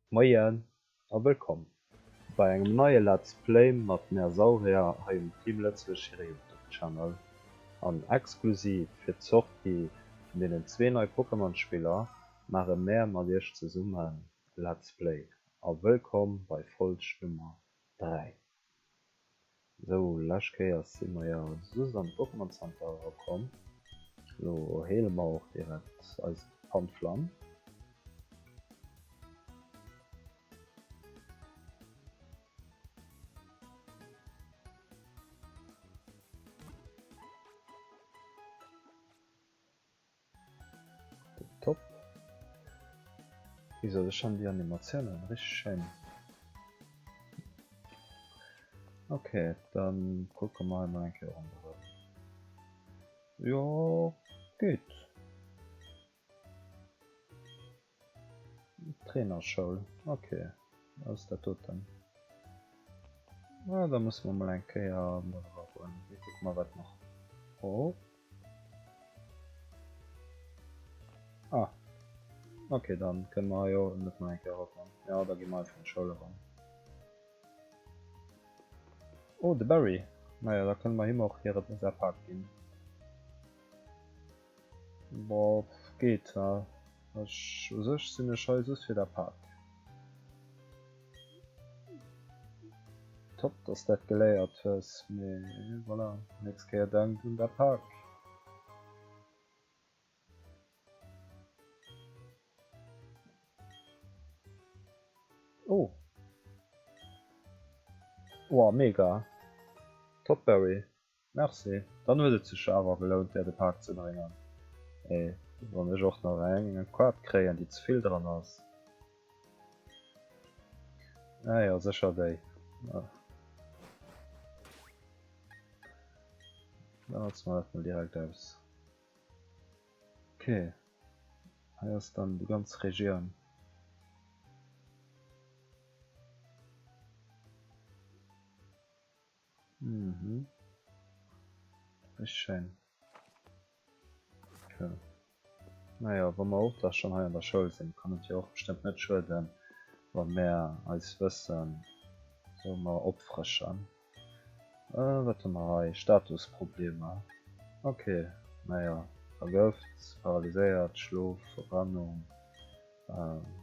Moien a willkommen bei engem neue Let's Play mat Mersauria ha im Team letztech Channel an exklusiv fir Zochti vun denen zwee neue Pokémon-Spieler mare Meer mat Dich ze summen Let's Play a willkommen bei Folsch Nummer 3. So Lachkeiers si immer ja sus an Pokémon Center kom. Lo hele auch direkt als Panflam. Top. Wieso schon die Animationen richtig schön. Okay, dann gucken wir mal ein andere. Ja, geht. Trainerschule. Okay, was ist der Totem? Ja, da muss man mal ein Kehr holen. Ich guck mal was noch. Oh. Ah. Okay, dann können wir ja mit meinem Kehr holen. Ja, da gehen wir einfach in die Schule ran. Oh, der Barry. Naja, da können wir ihm auch hier in der Park gehen. Boah, geht, ja. Ich sind eine Scheiße für der Park. Top, dass das geleiert ist. Voilà, nächstes Jahr dank in der Park. Oh. Wow, mega. Top Barry. Merci. Dann würde es sich aber gelohnt, den Park zu bringen. Ey, wenn ich auch noch einen Quad kriegen, die zu viel dran ist. Ja, sicher die. Ja. Dann hat's mal direkt aus. Okay. Hier ist dann die ganze Region. Mhm. Ist schön. Okay. Naja, wenn wir auch da schon hier in der Schule sind, kann ich auch bestimmt nicht schulden, wenn mehr als Wissen so mal auffrischen. Warte mal, Statusprobleme. Okay, naja, vergiftet, paralysiert, Schlaf, Verbrennung.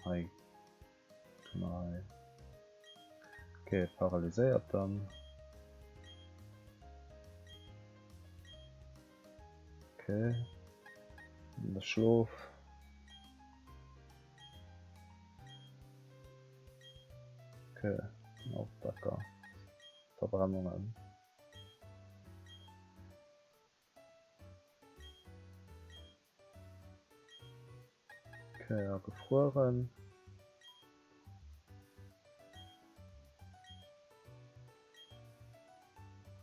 Hi. Okay, paralysiert dann. Okay. Der Schlaf. Okay, Aufdecker. Verbrennungen. Okay, ja, gefroren.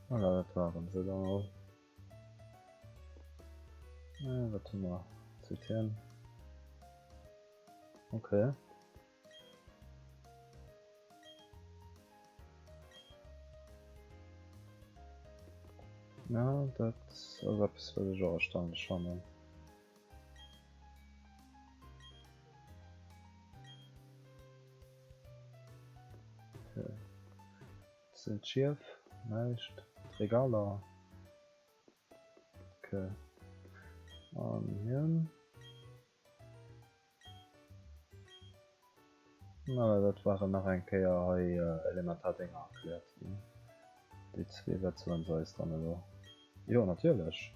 Voilà, das waren sie dann auch. Ja, warte mal. Zitieren. Okay. Ja, das ist etwas für die Erstaunlich schon. Okay. Das sind schief, nicht. Regaler. Okay. Und hier. Na, das waren noch ein paar Elementardinger erklärt. Die zwei Versionen so ist dann also. Ja, natürlich.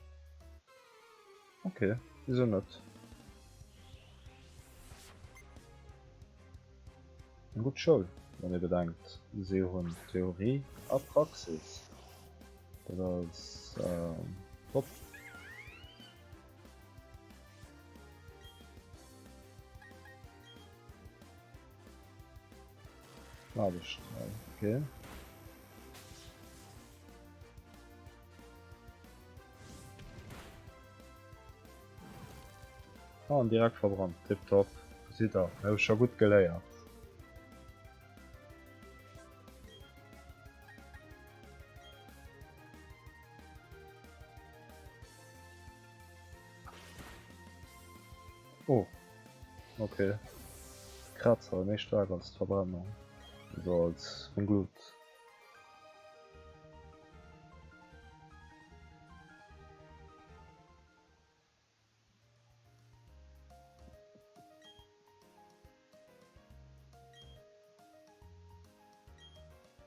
Okay, wieso nicht? Gut schon, wenn ihr bedenkt, sie haben Theorie und Praxis. Das ist top. Ladestrahl, okay. Ah, und direkt verbrannt, tipptopp. Sieht er, ist schon gut geleiert. Oh, okay. Kratzer méi stark als Verbrennung, so als vun Glut.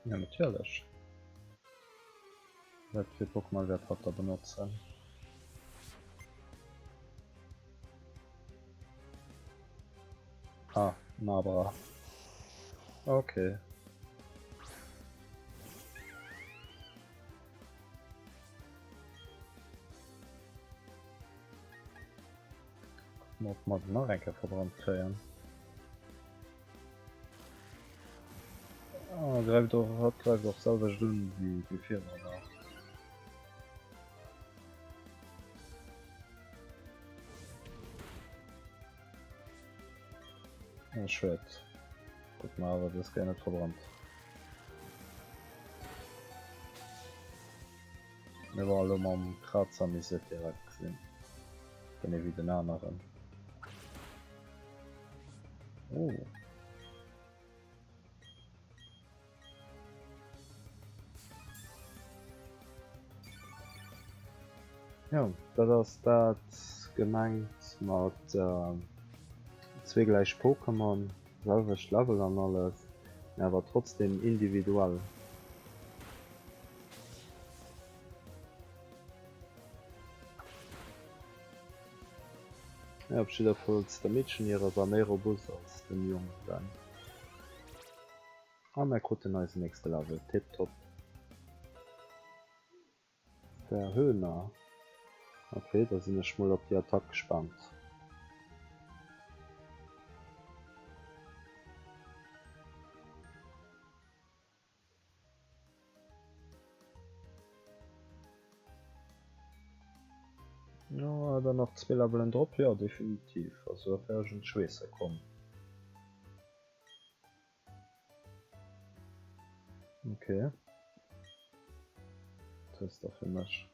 Ja, natürlich. Wir gucken mal, wer hat da benutzen. Ah, Nabra. Okay. Muss man noch Ränke verbrannt kriegen. Ah, greift doch, hat greift doch selber Stunden wie die Firma da. Ja, Schwert. Guck mal, aber das ist gar nicht verbrannt. Wir waren alle am Kratzer nicht direkt gesehen. Bin ich wie den anderen. Oh. Ja, das ist das gemeint mit zwei gleich Pokémon, selbiges Level und alles, aber trotzdem individuell. Ja, abschied davon, der Mädchen ihrer war mehr robust als den Jungen dann. Ah, mein Gott, den nächste Level, tipptopp. Der Höhner. Okay, da sind wir schon mal auf die Attacke gespannt. Ja, dann noch 2 Level Drop, ja, definitiv. Also, da wäre schon Schwester kommen. Okay. Das ist doch für mich.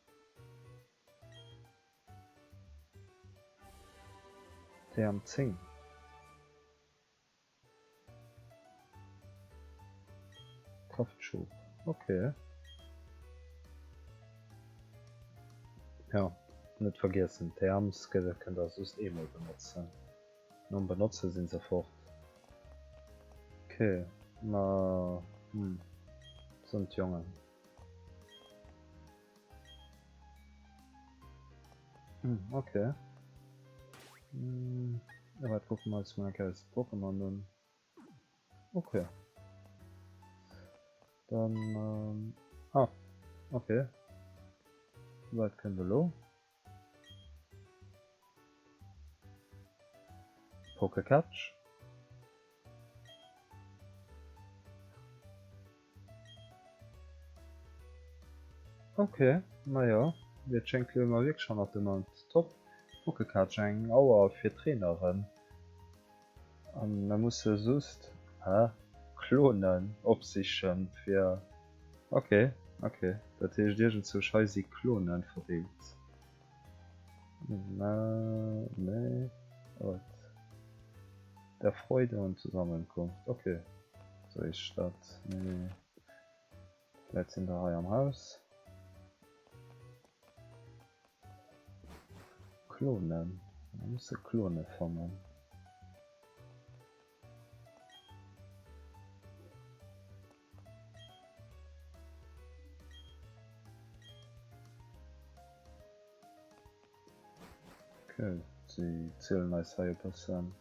Der am Zing. Kraftschub. Okay. Ja, nicht vergessen, Thermskelle kann das sonst eh mal benutzen. Nun benutze sind sofort. Okay, na, sind Jungen. Okay. Ja, warte, gucken wir uns mal als Pokémon dann. Okay. Dann, okay. Weit können wir lo. Pokécatch. Okay, naja, wir schenken immer wirklich schon auf den Mount. Top. Pokécatch, ein Auer für Trainerin. Und man muss ja sonst klonen, ob sich schon für. Okay, okay. Das ist dir schon so scheiße Klonen verdient. Na, nee. What? Der Freude und Zusammenkunft. Okay. So ist das. Nee. Vielleicht sind wir am Haus. Klonen. Man muss Klone formen. Okay, sie zählen als 2%.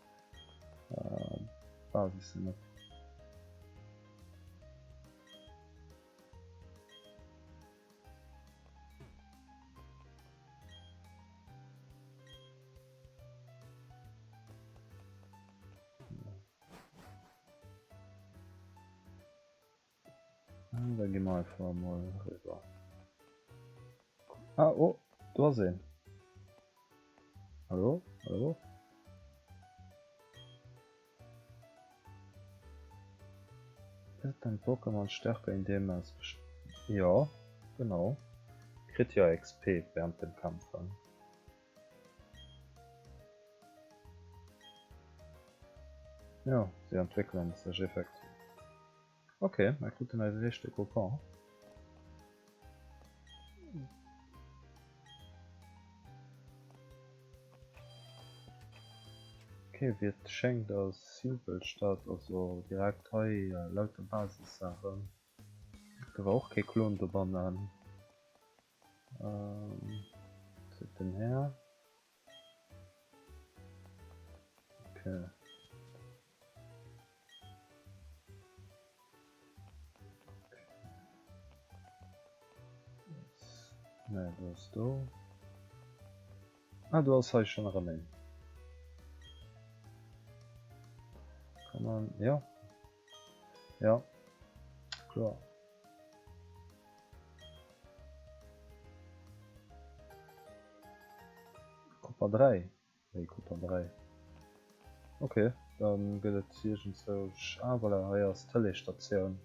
Basis nicht. Da gehen wir einfach mal rüber. Ah, oh, da sehen. Hallo? Hallo? Ist ein Pokémon stärker, indem es... Ja, genau. Kriegt ja XP während dem Kampf an. Ja, sie entwickeln sich effektiv. Okay, na gut, dann richchte Coupon. Okay, wird schenkt aus Silbelstadt, also direkt hier lauter Basissachen. Da war auch kein Klon dabei. Was ist denn her? Okay. Ne, was ist da? Ah, du hast halt schon rein. Kann man, ja. Ja, klar. Copa 3. Nee, Copa 3. Okay, dann geht es hier schon so. Ah, weil er hier ist Telestation.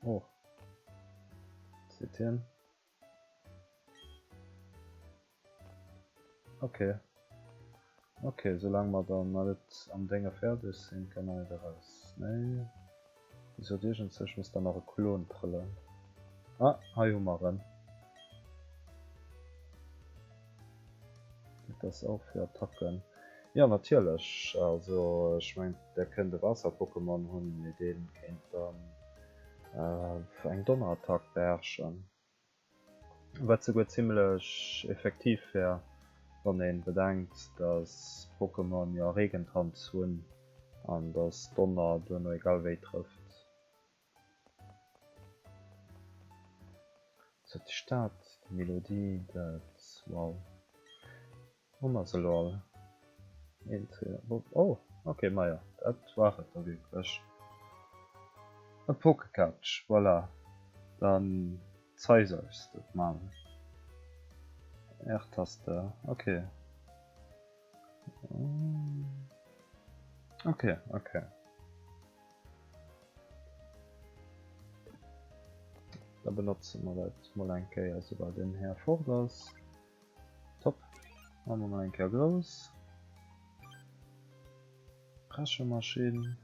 Oh. Seht ihr? Okay. Okay, solange wir dann mal am Dinger fertig sind, kann man wieder raus. Nee. Wieso dir schon sich muss dann noch ein Klon trillen? Ah, hi Humoren. Geht das auch für Attacken? Ja, natürlich. Also, ich meine, der könnte Wasser-Pokémon haben, mit denen kennt dann für einen Donnerattack beherrschen. Was sogar ziemlich effektiv wäre, wenn man bedenkt, dass Pokémon ja Regentanz haben und das Donner dann egal wie trifft. So die Stadt, die Melodie, das wow. So lol. Oh, okay, Meier, das war es wirklich. Ein Pokecatch, voilà. Dann zwei sollst du machen. R-Taste, okay. Okay, okay. Da benutzen wir das mal ein K, also bei den her vorders. Top. Machen wir mal ein K groß. Preschemaschinen.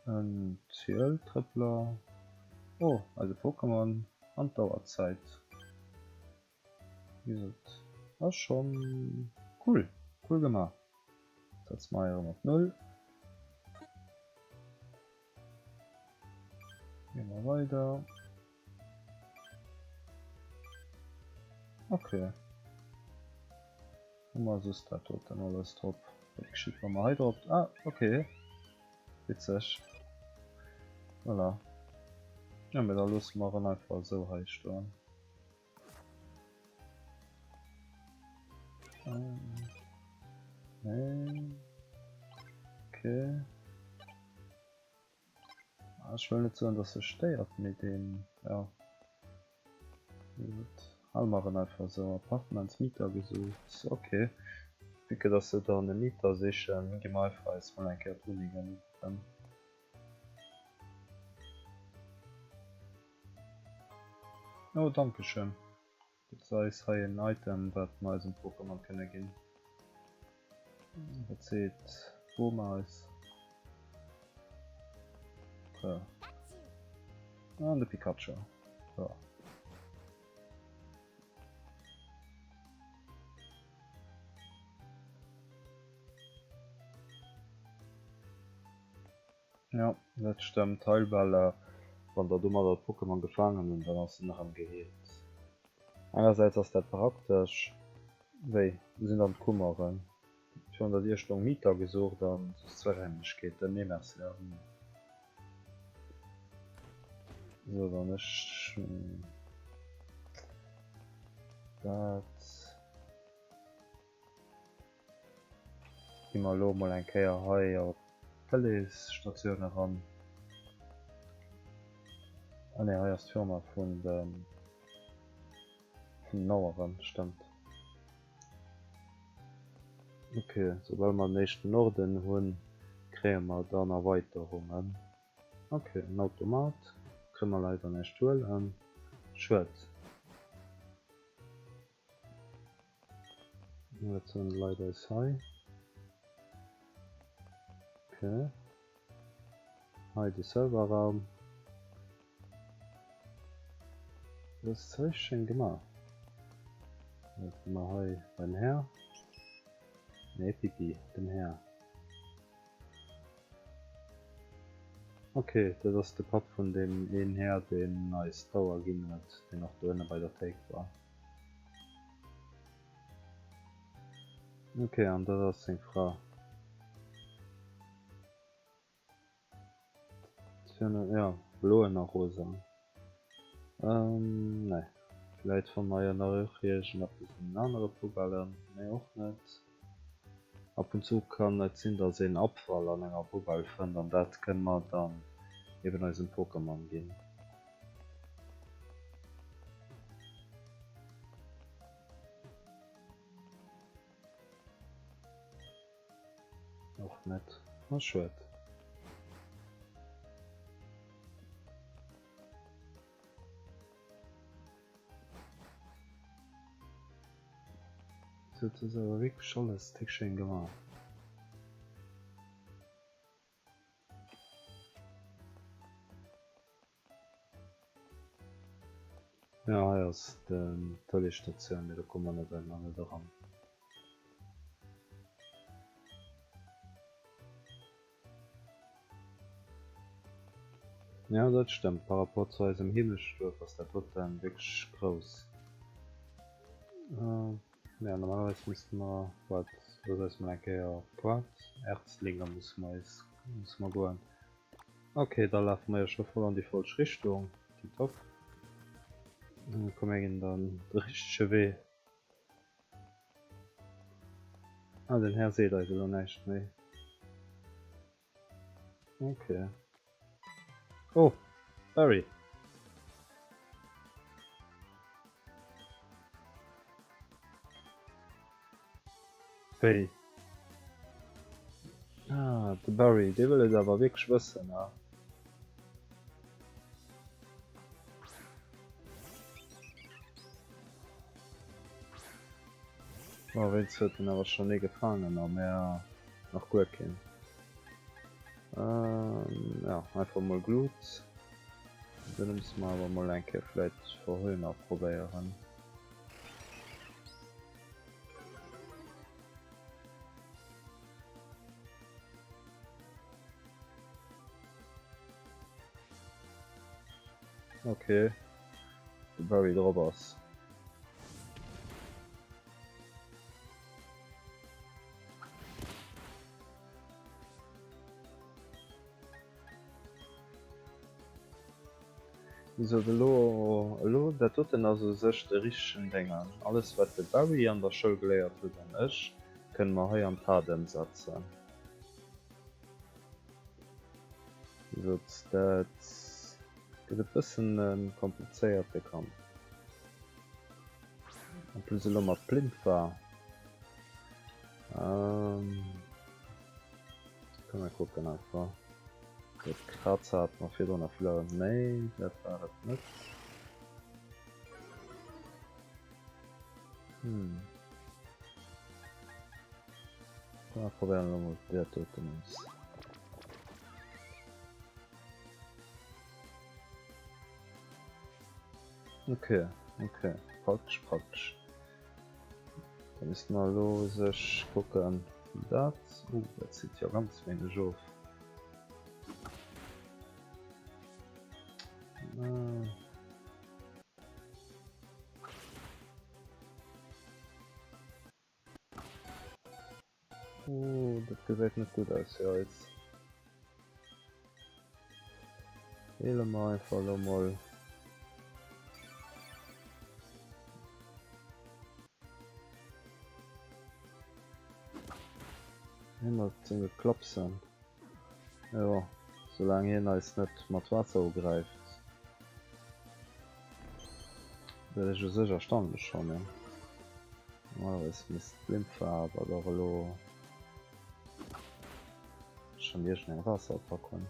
Ein CL-Tripler. Oh, also Pokémon und Dauerzeit. Wie gesagt, das ist schon cool. Cool gemacht. Jetzt mal hier auf 0. Gehen wir weiter. Okay. Und was ist da dort dann alles drauf? Ich schicke mal hier drauf. Ah, okay. Witzig. Voilà. Ja, mit der Lust machen einfach so heiß dann. Nee. Okay. Ah, ich will nicht sagen, dass es steuert mit dem. Ja. Gut. Machen einfach so Apartmentsmieter gesucht. Okay. Ich denke, dass du da eine Mieter sich gemeinfreis mal ein Kehrt liegen kann. Oh, danke schön. Das heißt, hier ein Item, das mal so ein Pokémon können gehen. Das sieht Boma aus. Okay. Ah, eine Pikachu. Ja. Ja, das stimmt. Teilweise, wenn der dummer das Pokémon gefangen und dann hast du nach ihm geheilt. Einerseits ist das praktisch, weil wir sind am Kummeren. Schon der Dir schon Mieter gesucht, dann das zweihändig geht, dann nehmen wir es ja. So, dann ist das immer lo mal ein Keier hier auf Telestation heran. Ah ne, hier ist die Firma von Naueren, stimmt. Okay, sobald wir den nächsten Norden haben, kriegen wir dann Erweiterungen. Okay, ein Automat. Können wir leider nicht holen. Schwert. Jetzt sind leider ist high. Okay. High die Serverraum. Das ist richtig schön gemacht. Jetzt mal high den Herr. Ne, Pipi, den Herr. Okay, das ist der Pap von dem einen Herr, den als Dauer ging hat, den auch drinnen bei der Take war. Okay, und das ist eine Frau. Ja, blaue nach rosa. Ne. Vielleicht von neuer Nachrichten noch ein andere Pokalen, ne auch nicht. Ab und zu kann net sinn, dass se Abfall an enger Pokal fën, an dat können man dann eben als ein Pokémon gehen. Auch nicht. Was schön. Das ist aber wirklich alles schön gemacht. Ja, ja, ist die tolle Station, da kommen wir nicht alle daran. Ja, das stimmt. Par rapport zu unserem Himmelsturm ist der Tod dann wirklich groß. Ja, normalerweise müssten wir, was ist man ja Port, Erzlinger muss man gehen. Okay, da laufen wir ja schon voll an die falsche Richtung. Die top. Dann kommen wir dann der richtige Weg. Ah, den Herr seht ihr noch nicht, ne? Okay. Oh, Barry. Hey. Ah, der Barry, der will es aber wirklich wissen, ja. Oh, jetzt wird ihn aber schon nicht gefangen, aber mehr noch gut gehen. Ja, einfach mal gut. Dann müssen wir aber mal ein vielleicht vorhin auch probieren. Okay. Barry Robbers. Wieso lo der toten also sech de richchen Dinge. Alles wat de Barry an der Schul geleiert hue an ech, können man he an Taden setzen. Dat bisssen kompliziert bekannt. Plus mat blind war. Kann gucken einfach. Dat Kratz hat noch fir nach Flo. Nee, dat war het net. Da probieren der toten uns. Okay, okay, praktisch. Dann ist mal los gucken dat. Dat sieht ja ganz wenig auf. Das gefällt nicht gut aus, ja jetzt. Mal einfach mal. Immer zum geklopsen. Ja, solange hier ist nicht mit Wasser greift. Das ist sicher stand schon, ja. Es ist Blindfarbe oder Rollo. Schon hier schnell Wasser packen.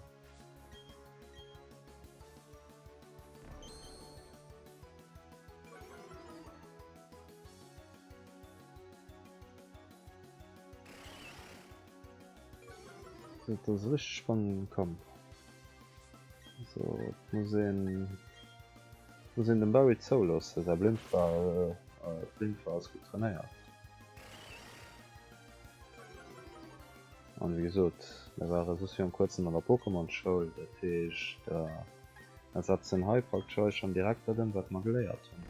das ist richtig spannend kommt. So, muss den Barry zo los, dass er blind war aus gut trainiert. Und wie gesagt, er war so am kurzen an der Pokémon Show, der Ersatz den Hyper Choice schon direkt dem wat man geleiert hun.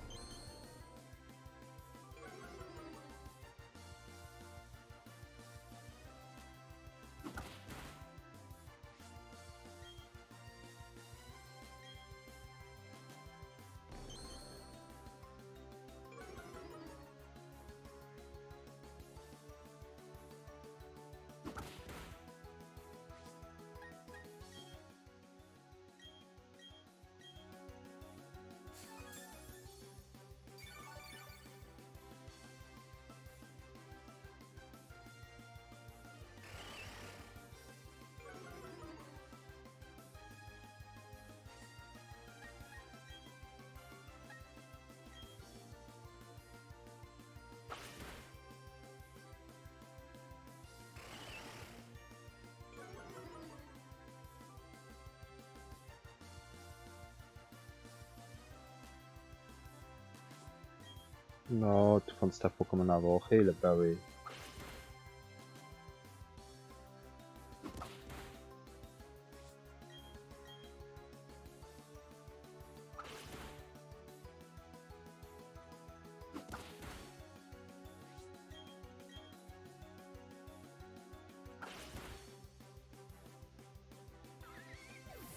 No, du fandst der Pokémon aber auch hele Barry.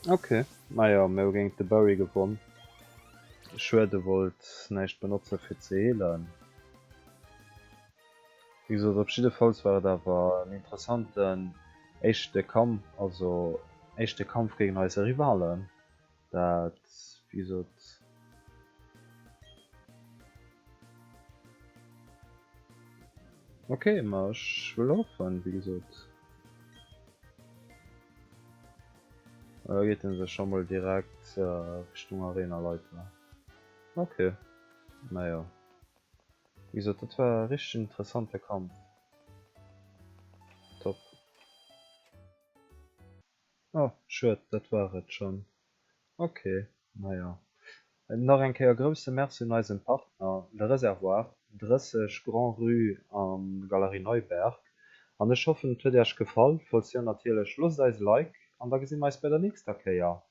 Okay, naja, mir ging de Barry gewonnen. Schwerde wollt nicht benutzen für zu hehlen. Wieso verschiedene Falls war da war ein interessanten echte Kampf, also echte Kampf gegen neue Rivalen. Dat wieso okay, marsch will laufen, wie gesagt. Geht denn se schon mal direkt Richtung Arena Leute. Okay, naja. Wieso dat war richtig interessanter Kampf. Top. Oh, schön, dat waret schon. Okay, naja. Noch en keier grösse Merc in eisen Partner de Reservoir, 30 Grand Rue an Galerie Neuberg. An de Schoffen huet Dich gefall, falls ihr natierlech Schluss eis like, an da gesinn meist bei der nächster Keier.